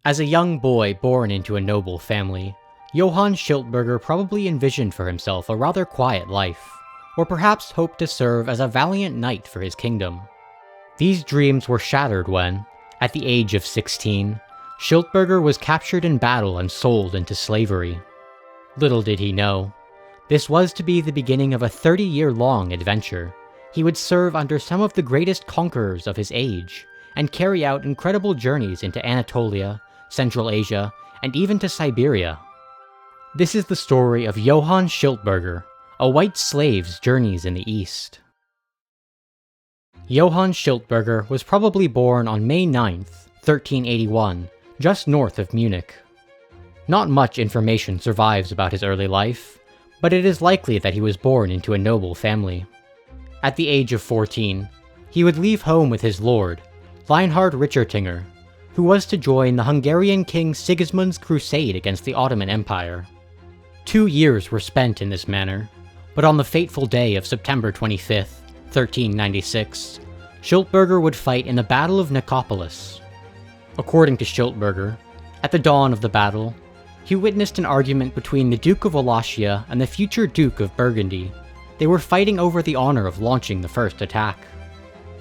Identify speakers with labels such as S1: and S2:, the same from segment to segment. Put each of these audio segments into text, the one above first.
S1: As a young boy born into a noble family, Johann Schiltberger probably envisioned for himself a rather quiet life, or perhaps hoped to serve as a valiant knight for his kingdom. These dreams were shattered when, at the age of 16, Schiltberger was captured in battle and sold into slavery. Little did he know, this was to be the beginning of a 30-year-long adventure. He would serve under some of the greatest conquerors of his age, and carry out incredible journeys into Anatolia, Central Asia, and even to Siberia. This is the story of Johann Schiltberger, a white slave's journeys in the East. Johann Schiltberger was probably born on May 9th, 1381, just north of Munich. Not much information survives about his early life, but it is likely that he was born into a noble family. At the age of 14, he would leave home with his lord, Reinhard Richertinger, who was to join the Hungarian king Sigismund's crusade against the Ottoman Empire. 2 years were spent in this manner, but on the fateful day of September 25th, 1396, Schiltberger would fight in the Battle of Nicopolis. According to Schiltberger, at the dawn of the battle, he witnessed an argument between the Duke of Wallachia and the future Duke of Burgundy. They were fighting over the honor of launching the first attack.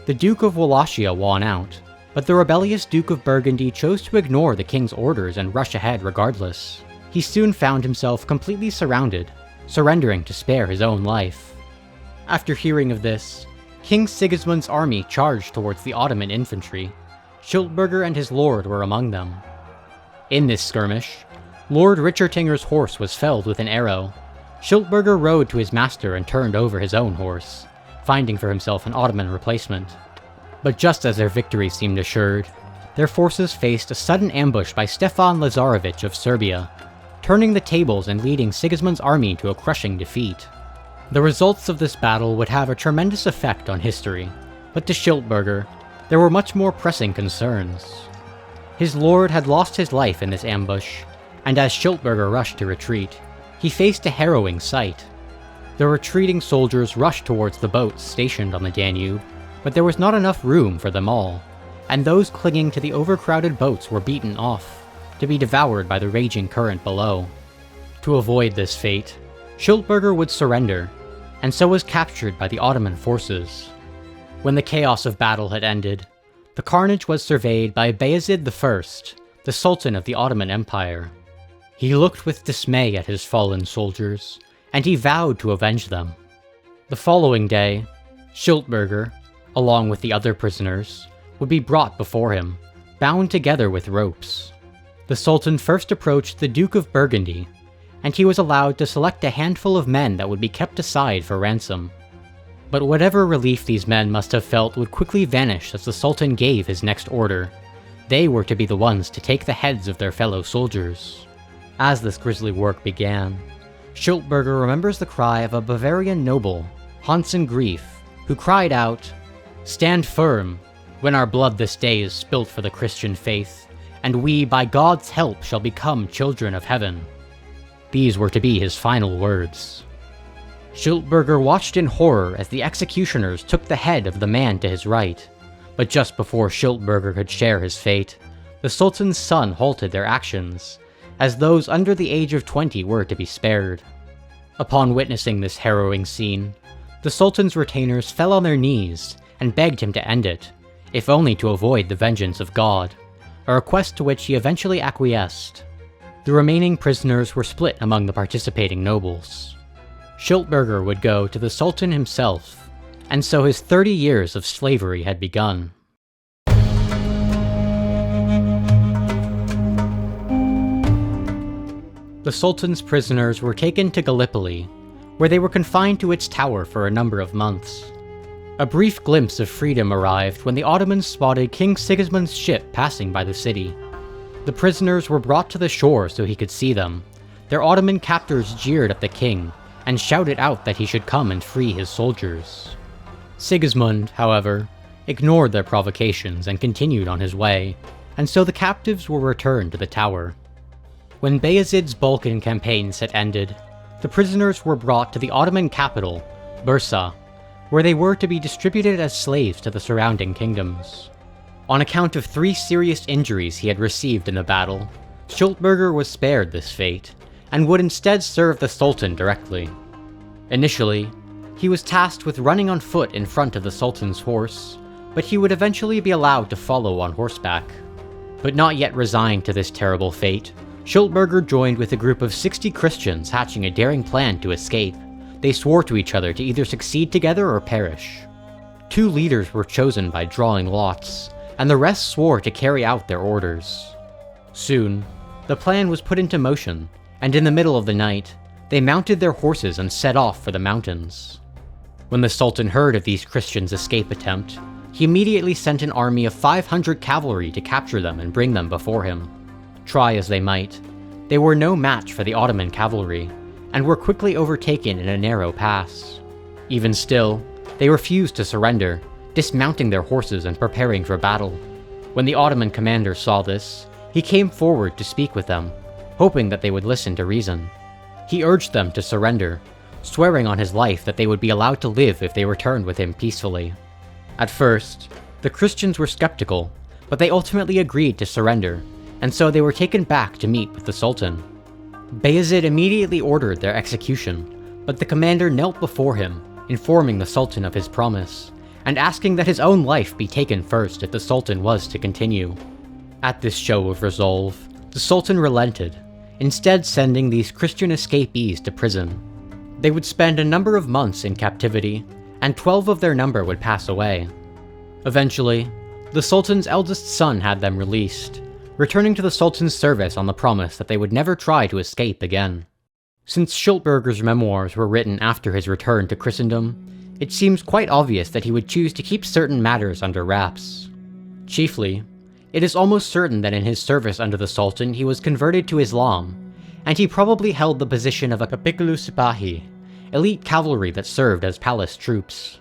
S1: The Duke of Wallachia won out, but the rebellious Duke of Burgundy chose to ignore the king's orders and rush ahead regardless. He soon found himself completely surrounded, surrendering to spare his own life. After hearing of this, King Sigismund's army charged towards the Ottoman infantry. Schiltberger and his lord were among them. In this skirmish, Lord Richertinger's horse was felled with an arrow. Schiltberger rode to his master and turned over his own horse, finding for himself an Ottoman replacement. But just as their victory seemed assured, their forces faced a sudden ambush by Stefan Lazarević of Serbia, turning the tables and leading Sigismund's army to a crushing defeat. The results of this battle would have a tremendous effect on history, but to Schiltberger, there were much more pressing concerns. His lord had lost his life in this ambush, and as Schiltberger rushed to retreat, he faced a harrowing sight. The retreating soldiers rushed towards the boats stationed on the Danube, but there was not enough room for them all, and those clinging to the overcrowded boats were beaten off, to be devoured by the raging current below. To avoid this fate, Schiltberger would surrender, and so was captured by the Ottoman forces. When the chaos of battle had ended, the carnage was surveyed by Bayezid I, the Sultan of the Ottoman Empire. He looked with dismay at his fallen soldiers, and he vowed to avenge them. The following day, Schiltberger, along with the other prisoners, would be brought before him, bound together with ropes. The Sultan first approached the Duke of Burgundy, and he was allowed to select a handful of men that would be kept aside for ransom. But whatever relief these men must have felt would quickly vanish as the Sultan gave his next order. They were to be the ones to take the heads of their fellow soldiers. As this grisly work began, Schiltberger remembers the cry of a Bavarian noble, Hansen Grief, who cried out, "Stand firm, when our blood this day is spilt for the Christian faith, and we, by God's help, shall become children of heaven." These were to be his final words. Schiltberger watched in horror as the executioners took the head of the man to his right, but just before Schiltberger could share his fate, the Sultan's son halted their actions, as those under the age of 20 were to be spared. Upon witnessing this harrowing scene, the Sultan's retainers fell on their knees and begged him to end it, if only to avoid the vengeance of God, a request to which he eventually acquiesced. The remaining prisoners were split among the participating nobles. Schiltberger would go to the Sultan himself, and so his 30 years of slavery had begun. The Sultan's prisoners were taken to Gallipoli, where they were confined to its tower for a number of months. A brief glimpse of freedom arrived when the Ottomans spotted King Sigismund's ship passing by the city. The prisoners were brought to the shore so he could see them. Their Ottoman captors jeered at the king, and shouted out that he should come and free his soldiers. Sigismund, however, ignored their provocations and continued on his way, and so the captives were returned to the tower. When Bayezid's Balkan campaigns had ended, the prisoners were brought to the Ottoman capital, Bursa, where they were to be distributed as slaves to the surrounding kingdoms. On account of 3 serious injuries he had received in the battle, Schiltberger was spared this fate, and would instead serve the Sultan directly. Initially, he was tasked with running on foot in front of the Sultan's horse, but he would eventually be allowed to follow on horseback. But not yet resigned to this terrible fate, Schiltberger joined with a group of 60 Christians hatching a daring plan to escape. They swore to each other to either succeed together or perish. 2 leaders were chosen by drawing lots, and the rest swore to carry out their orders. Soon, the plan was put into motion, and in the middle of the night, they mounted their horses and set off for the mountains. When the Sultan heard of these Christians' escape attempt, he immediately sent an army of 500 cavalry to capture them and bring them before him. Try as they might, they were no match for the Ottoman cavalry, and were quickly overtaken in a narrow pass. Even still, they refused to surrender, dismounting their horses and preparing for battle. When the Ottoman commander saw this, he came forward to speak with them, hoping that they would listen to reason. He urged them to surrender, swearing on his life that they would be allowed to live if they returned with him peacefully. At first, the Christians were skeptical, but they ultimately agreed to surrender, and so they were taken back to meet with the Sultan. Bayezid immediately ordered their execution, but the commander knelt before him, informing the Sultan of his promise, and asking that his own life be taken first if the Sultan was to continue. At this show of resolve, the Sultan relented, instead sending these Christian escapees to prison. They would spend a number of months in captivity, and 12 of their number would pass away. Eventually, the Sultan's eldest son had them released, returning to the Sultan's service on the promise that they would never try to escape again. Since Schiltberger's memoirs were written after his return to Christendom, it seems quite obvious that he would choose to keep certain matters under wraps. Chiefly, it is almost certain that in his service under the Sultan he was converted to Islam, and he probably held the position of a Kapikulu Sipahi, elite cavalry that served as palace troops.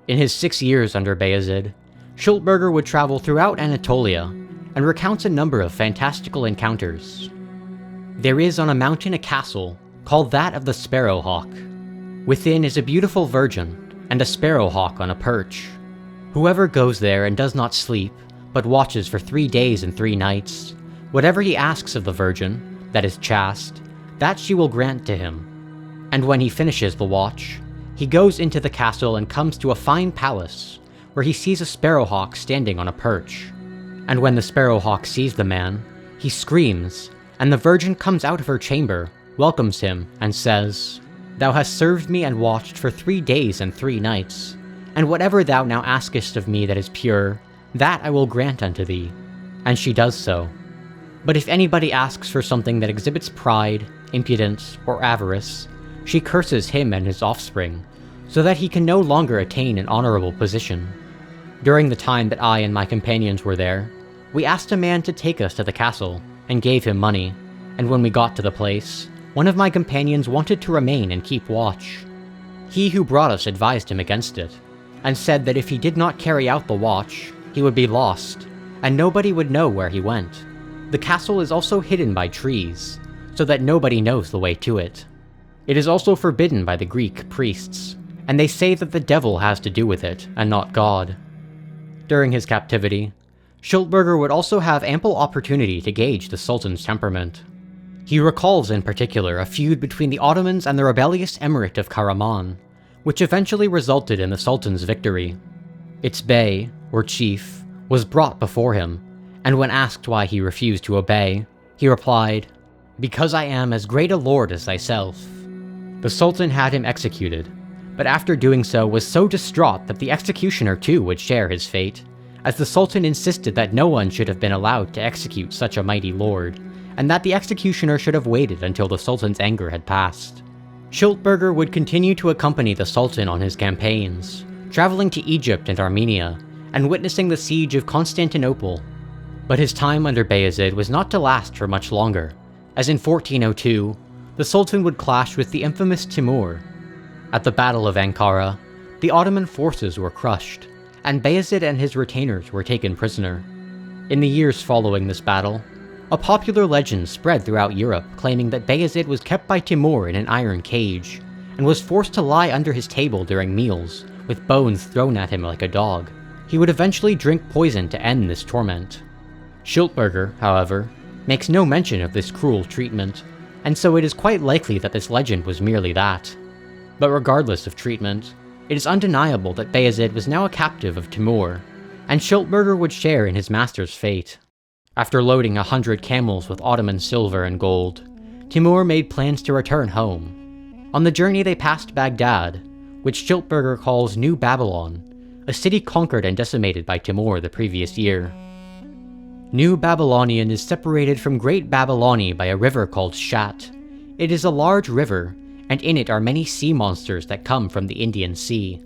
S1: In his 6 years under Bayezid, Schiltberger would travel throughout Anatolia, and recounts a number of fantastical encounters. There is on a mountain a castle, called that of the Sparrowhawk. Within is a beautiful virgin, and a sparrowhawk on a perch. Whoever goes there and does not sleep, but watches for 3 days and 3 nights, whatever he asks of the virgin, that is chaste, that she will grant to him. And when he finishes the watch, he goes into the castle and comes to a fine palace, where he sees a sparrowhawk standing on a perch. And when the sparrowhawk sees the man, he screams, and the virgin comes out of her chamber, welcomes him, and says, "Thou hast served me and watched for 3 days and 3 nights, and whatever thou now askest of me that is pure, that I will grant unto thee." And she does so. But if anybody asks for something that exhibits pride, impudence, or avarice, she curses him and his offspring, so that he can no longer attain an honorable position. During the time that I and my companions were there, we asked a man to take us to the castle, and gave him money, and when we got to the place, one of my companions wanted to remain and keep watch. He who brought us advised him against it, and said that if he did not carry out the watch, he would be lost, and nobody would know where he went. The castle is also hidden by trees, so that nobody knows the way to it. It is also forbidden by the Greek priests, and they say that the devil has to do with it, and not God. During his captivity, Schiltberger would also have ample opportunity to gauge the Sultan's temperament. He recalls in particular a feud between the Ottomans and the rebellious Emirate of Karaman, which eventually resulted in the Sultan's victory. Its bey, or chief, was brought before him, and when asked why he refused to obey, he replied, "Because I am as great a lord as thyself." The Sultan had him executed, but after doing so was so distraught that the executioner too would share his fate, as the Sultan insisted that no one should have been allowed to execute such a mighty lord, and that the executioner should have waited until the Sultan's anger had passed. Schiltberger would continue to accompany the Sultan on his campaigns, traveling to Egypt and Armenia, and witnessing the siege of Constantinople. But his time under Bayezid was not to last for much longer, as in 1402, the Sultan would clash with the infamous Timur. At the Battle of Ankara, the Ottoman forces were crushed, and Bayezid and his retainers were taken prisoner. In the years following this battle, a popular legend spread throughout Europe claiming that Bayezid was kept by Timur in an iron cage, and was forced to lie under his table during meals, with bones thrown at him like a dog, He would eventually drink poison to end this torment. Schiltberger, however, makes no mention of this cruel treatment, and so it is quite likely that this legend was merely that. But regardless of treatment, it is undeniable that Bayezid was now a captive of Timur, and Schiltberger would share in his master's fate. After loading 100 camels with Ottoman silver and gold, Timur made plans to return home. On the journey they passed Baghdad, which Schiltberger calls New Babylon, a city conquered and decimated by Timur the previous year. New Babylonian is separated from Great Babyloni by a river called Shat. It is a large river, and in it are many sea monsters that come from the Indian Sea.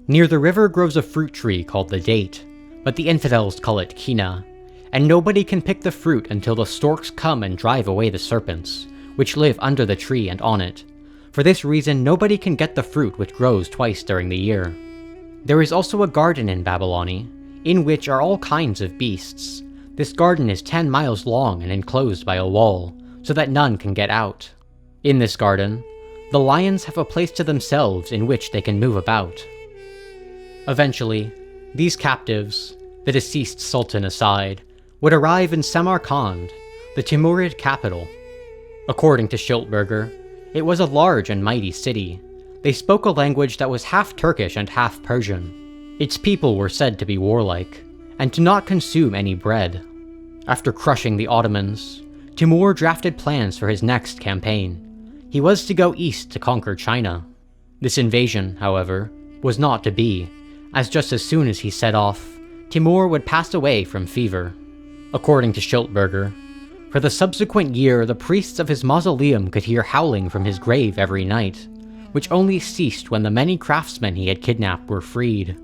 S1: Near the river grows a fruit tree called the date, but the infidels call it Kina, and nobody can pick the fruit until the storks come and drive away the serpents, which live under the tree and on it. For this reason, nobody can get the fruit which grows twice during the year. There is also a garden in Babyloni, in which are all kinds of beasts. This garden is 10 miles long and enclosed by a wall, so that none can get out. In this garden, the lions have a place to themselves in which they can move about. Eventually, these captives, the deceased sultan aside, would arrive in Samarkand, the Timurid capital. According to Schiltberger, it was a large and mighty city. They spoke a language that was half Turkish and half Persian. Its people were said to be warlike, and to not consume any bread. After crushing the Ottomans, Timur drafted plans for his next campaign. He was to go east to conquer China. This invasion, however, was not to be, as just as soon as he set off, Timur would pass away from fever. According to Schiltberger, for the subsequent year the priests of his mausoleum could hear howling from his grave every night, which only ceased when the many craftsmen he had kidnapped were freed.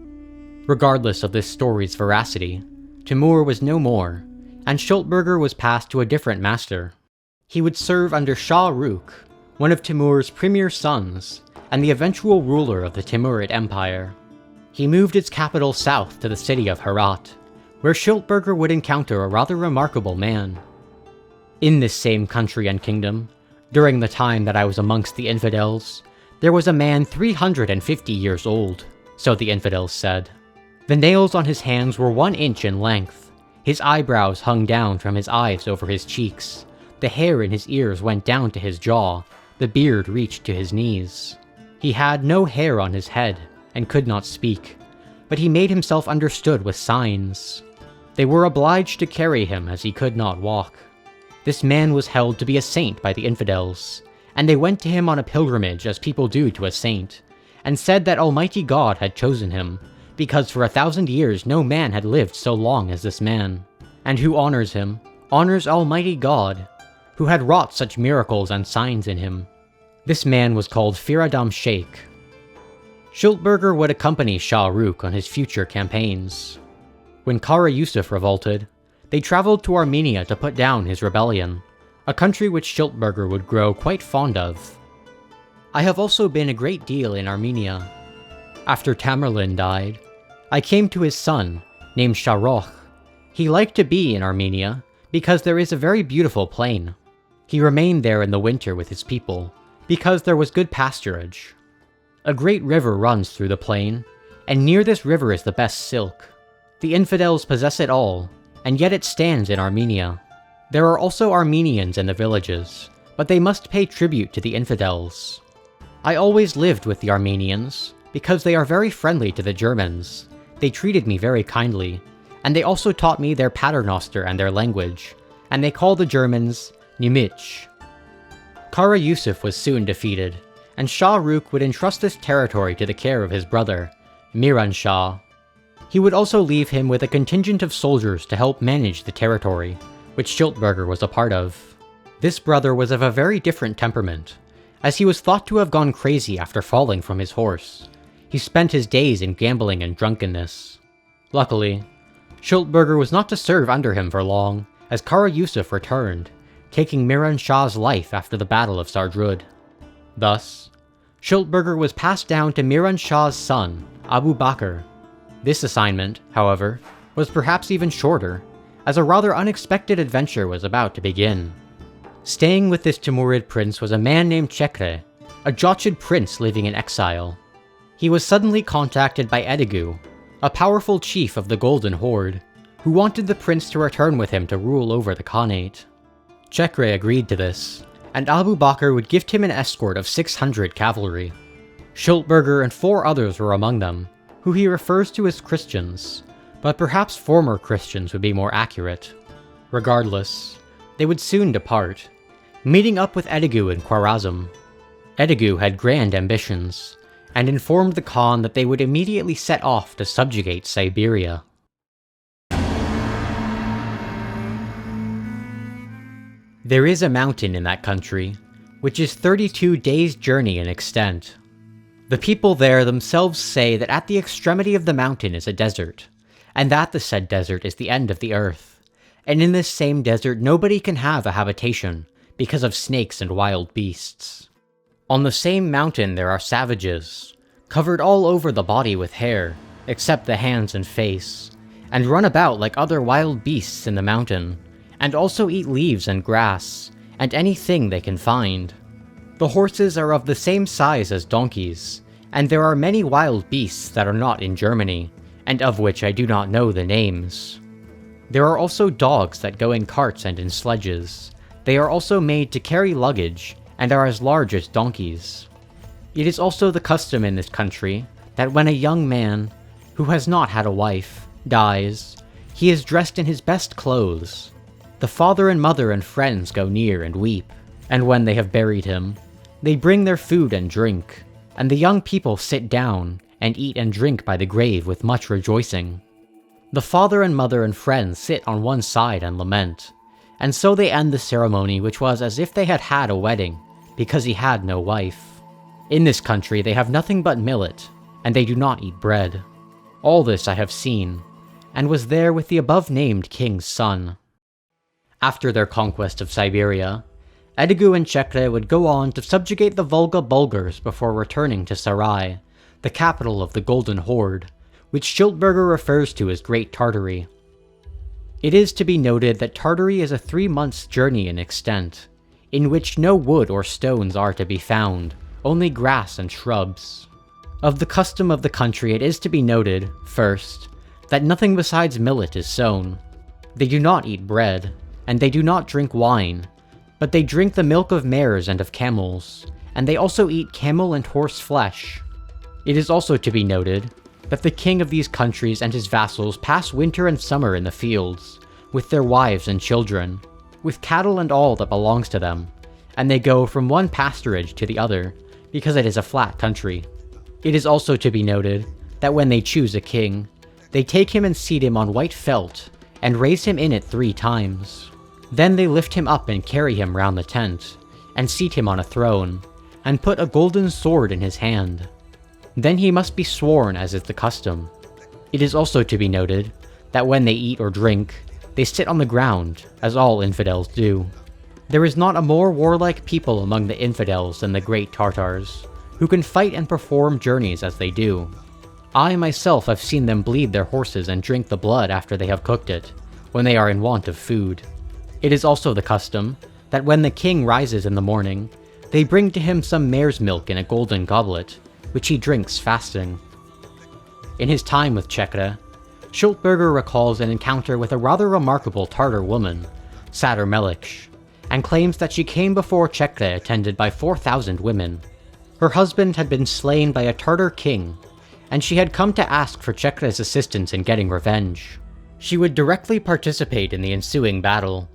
S1: Regardless of this story's veracity, Timur was no more, and Schiltberger was passed to a different master. He would serve under Shah Rukh, one of Timur's premier sons, and the eventual ruler of the Timurid Empire. He moved its capital south to the city of Herat, where Schiltberger would encounter a rather remarkable man. In this same country and kingdom, during the time that I was amongst the infidels, there was a man 350 years old, so the infidels said. The nails on his hands were 1 inch in length. His eyebrows hung down from his eyes over his cheeks. The hair in his ears went down to his jaw. The beard reached to his knees. He had no hair on his head, and could not speak, but he made himself understood with signs. They were obliged to carry him as he could not walk. This man was held to be a saint by the infidels, and they went to him on a pilgrimage as people do to a saint, and said that Almighty God had chosen him, because for 1,000 years no man had lived so long as this man. And who honors him, honors Almighty God, who had wrought such miracles and signs in him. This man was called Firadam Sheikh. Schiltberger would accompany Shah Rukh on his future campaigns. When Kara Yusuf revolted, they traveled to Armenia to put down his rebellion, a country which Schiltberger would grow quite fond of. I have also been a great deal in Armenia. After Tamerlane died, I came to his son, named Shahrokh. He liked to be in Armenia, because there is a very beautiful plain. He remained there in the winter with his people, because there was good pasturage. A great river runs through the plain, and near this river is the best silk. The infidels possess it all, and yet it stands in Armenia. There are also Armenians in the villages, but they must pay tribute to the infidels. I always lived with the Armenians, because they are very friendly to the Germans. They treated me very kindly, and they also taught me their paternoster and their language, and they call the Germans Nimich. Kara Yusuf was soon defeated, and Shah Rukh would entrust this territory to the care of his brother, Miran Shah. He would also leave him with a contingent of soldiers to help manage the territory, which Schiltberger was a part of. This brother was of a very different temperament, as he was thought to have gone crazy after falling from his horse. He spent his days in gambling and drunkenness. Luckily, Schiltberger was not to serve under him for long, as Kara Yusuf returned, taking Miran Shah's life after the Battle of Sardrud. Thus, Schiltberger was passed down to Miran Shah's son, Abu Bakr. This assignment, however, was perhaps even shorter, as a rather unexpected adventure was about to begin. Staying with this Timurid prince was a man named Chekre, a Jochid prince living in exile. He was suddenly contacted by Edigu, a powerful chief of the Golden Horde, who wanted the prince to return with him to rule over the Khanate. Chekre agreed to this, and Abu Bakr would gift him an escort of 600 cavalry. Schiltberger and 4 others were among them, who he refers to as Christians, but perhaps former Christians would be more accurate. Regardless, they would soon depart, meeting up with Edigu in Khwarazm. Edigu had grand ambitions, and informed the Khan that they would immediately set off to subjugate Siberia. There is a mountain in that country, which is 32 days' journey in extent. The people there themselves say that at the extremity of the mountain is a desert, and that the said desert is the end of the earth, and in this same desert nobody can have a habitation because of snakes and wild beasts. On the same mountain there are savages, covered all over the body with hair, except the hands and face, and run about like other wild beasts in the mountain, and also eat leaves and grass, and anything they can find. The horses are of the same size as donkeys, and there are many wild beasts that are not in Germany, and of which I do not know the names. There are also dogs that go in carts and in sledges. They are also made to carry luggage, and are as large as donkeys. It is also the custom in this country that when a young man, who has not had a wife, dies, he is dressed in his best clothes. The father and mother and friends go near and weep, and when they have buried him, they bring their food and drink, and the young people sit down and eat and drink by the grave with much rejoicing. The father and mother and friends sit on one side and lament, and so they end the ceremony, which was as if they had had a wedding, because he had no wife. In this country they have nothing but millet, and they do not eat bread. All this I have seen, and was there with the above-named king's son. After their conquest of Siberia, Edigu and Chekre would go on to subjugate the Volga Bulgars before returning to Sarai, the capital of the Golden Horde, which Schiltberger refers to as Great Tartary. It is to be noted that Tartary is a 3 months' journey in extent, in which no wood or stones are to be found, only grass and shrubs. Of the custom of the country it is to be noted, first, that nothing besides millet is sown. They do not eat bread, and they do not drink wine, but they drink the milk of mares and of camels, and they also eat camel and horse flesh. It is also to be noted that the king of these countries and his vassals pass winter and summer in the fields, with their wives and children, with cattle and all that belongs to them, and they go from one pasturage to the other, because it is a flat country. It is also to be noted that when they choose a king, they take him and seat him on white felt, and raise him in it 3 times. Then they lift him up and carry him round the tent, and seat him on a throne, and put a golden sword in his hand. Then he must be sworn as is the custom. It is also to be noted that when they eat or drink, they sit on the ground, as all infidels do. There is not a more warlike people among the infidels than the Great Tartars, who can fight and perform journeys as they do. I myself have seen them bleed their horses and drink the blood after they have cooked it, when they are in want of food. It is also the custom that when the king rises in the morning, they bring to him some mare's milk in a golden goblet, which he drinks fasting. In his time with Chekre, Schiltberger recalls an encounter with a rather remarkable Tartar woman, Sadr Meliksh, and claims that she came before Chekre attended by 4,000 women. Her husband had been slain by a Tartar king, and she had come to ask for Chekre's assistance in getting revenge. She would directly participate in the ensuing battle.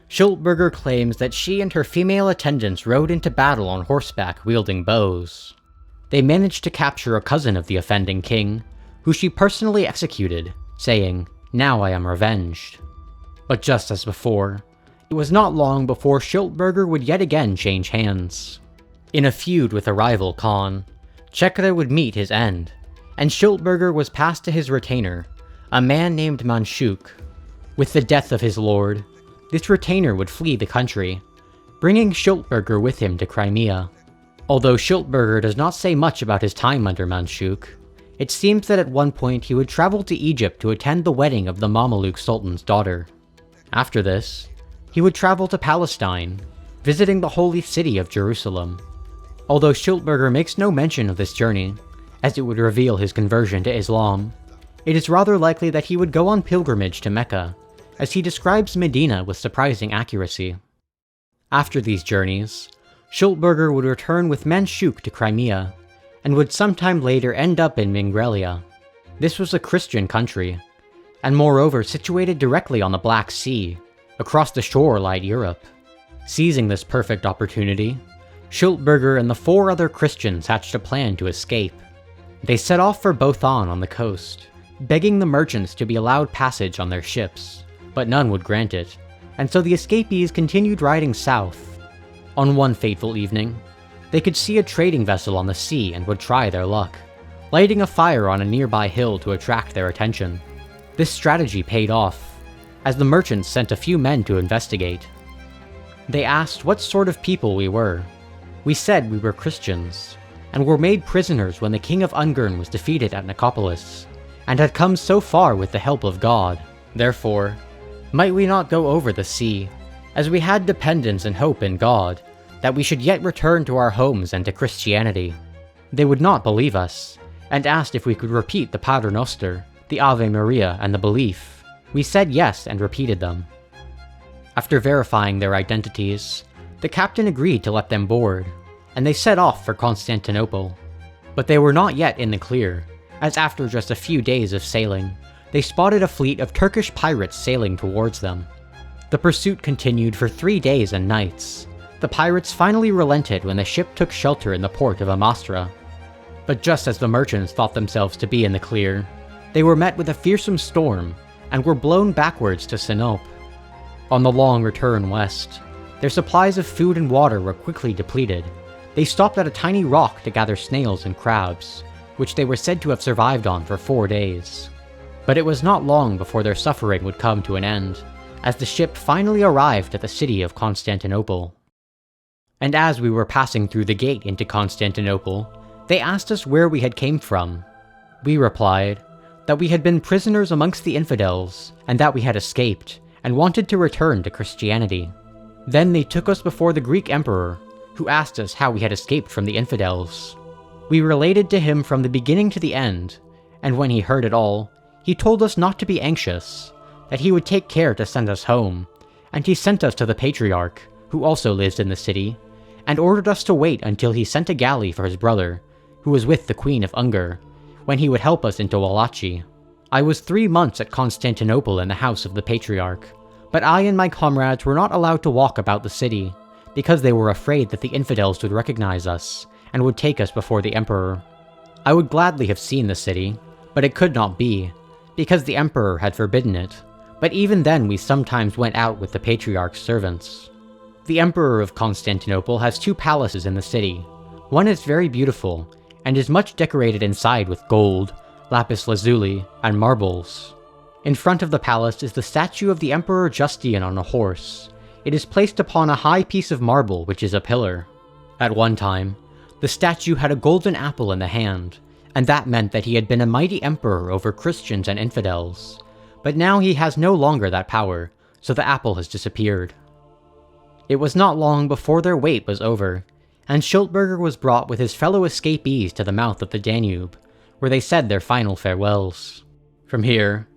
S1: Schiltberger claims that she and her female attendants rode into battle on horseback wielding bows. They managed to capture a cousin of the offending king, who she personally executed, saying, "Now I am revenged." But just as before, it was not long before Schiltberger would yet again change hands. In a feud with a rival Khan, Chekre would meet his end, and Schiltberger was passed to his retainer, a man named Manshuk. With the death of his lord, this retainer would flee the country, bringing Schiltberger with him to Crimea. Although Schiltberger does not say much about his time under Manshuk, it seems that at one point he would travel to Egypt to attend the wedding of the Mameluke Sultan's daughter. After this, he would travel to Palestine, visiting the holy city of Jerusalem. Although Schiltberger makes no mention of this journey, as it would reveal his conversion to Islam, it is rather likely that he would go on pilgrimage to Mecca, as he describes Medina with surprising accuracy. After these journeys, Schiltberger would return with Manshuk to Crimea, and would sometime later end up in Mingrelia. This was a Christian country, and moreover situated directly on the Black Sea. Across the shore lied Europe. Seizing this perfect opportunity, Schiltberger and the 4 other Christians hatched a plan to escape. They set off for Bothan on the coast, begging the merchants to be allowed passage on their ships, but none would grant it, and so the escapees continued riding south. On one fateful evening, they could see a trading vessel on the sea and would try their luck, lighting a fire on a nearby hill to attract their attention. This strategy paid off, as the merchants sent a few men to investigate. They asked what sort of people we were. We said we were Christians, and were made prisoners when the king of Ungern was defeated at Nicopolis, and had come so far with the help of God. Therefore, might we not go over the sea, as we had dependence and hope in God, that we should yet return to our homes and to Christianity. They would not believe us, and asked if we could repeat the Pater Noster, the Ave Maria, and the belief. We said yes and repeated them. After verifying their identities, the captain agreed to let them board, and they set off for Constantinople. But they were not yet in the clear, as after just a few days of sailing, they spotted a fleet of Turkish pirates sailing towards them. The pursuit continued for 3 days and nights. The pirates finally relented when the ship took shelter in the port of Amastra. But just as the merchants thought themselves to be in the clear, they were met with a fearsome storm, and were blown backwards to Sinope. On the long return west, their supplies of food and water were quickly depleted. They stopped at a tiny rock to gather snails and crabs, which they were said to have survived on for 4 days. But it was not long before their suffering would come to an end, as the ship finally arrived at the city of Constantinople. And as we were passing through the gate into Constantinople, they asked us where we had came from. We replied that we had been prisoners amongst the infidels, and that we had escaped, and wanted to return to Christianity. Then they took us before the Greek emperor, who asked us how we had escaped from the infidels. We related to him from the beginning to the end, and when he heard it all, he told us not to be anxious, that he would take care to send us home, and he sent us to the Patriarch, who also lives in the city, and ordered us to wait until he sent a galley for his brother, who was with the Queen of Ungar, when he would help us into Wallachi. I was 3 months at Constantinople in the house of the Patriarch, but I and my comrades were not allowed to walk about the city, because they were afraid that the infidels would recognize us, and would take us before the emperor. I would gladly have seen the city, but it could not be, because the emperor had forbidden it, but even then we sometimes went out with the Patriarch's servants. The emperor of Constantinople has 2 palaces in the city. One is very beautiful, and is much decorated inside with gold, lapis lazuli, and marbles. In front of the palace is the statue of the Emperor Justinian on a horse. It is placed upon a high piece of marble which is a pillar. At one time, the statue had a golden apple in the hand, and that meant that he had been a mighty emperor over Christians and infidels. But now he has no longer that power, so the apple has disappeared. It was not long before their wait was over, and Schiltberger was brought with his fellow escapees to the mouth of the Danube, where they said their final farewells. From here,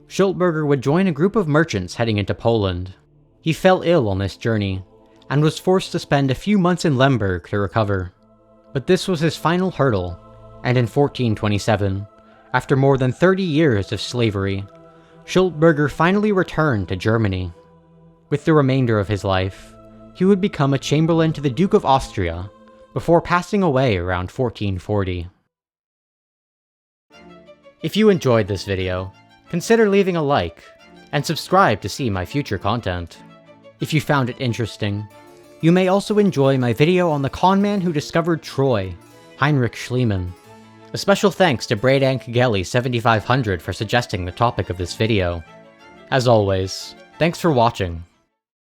S1: Schiltberger would join a group of merchants heading into Poland. He fell ill on this journey, and was forced to spend a few months in Lemberg to recover. But this was his final hurdle, and in 1427, after more than 30 years of slavery, Schiltberger finally returned to Germany. With the remainder of his life, he would become a chamberlain to the Duke of Austria, before passing away around 1440. If you enjoyed this video, consider leaving a like, and subscribe to see my future content. If you found it interesting, you may also enjoy my video on the conman who discovered Troy, Heinrich Schliemann. A special thanks to Bradank Gelly 7500 for suggesting the topic of this video. As always, thanks for watching.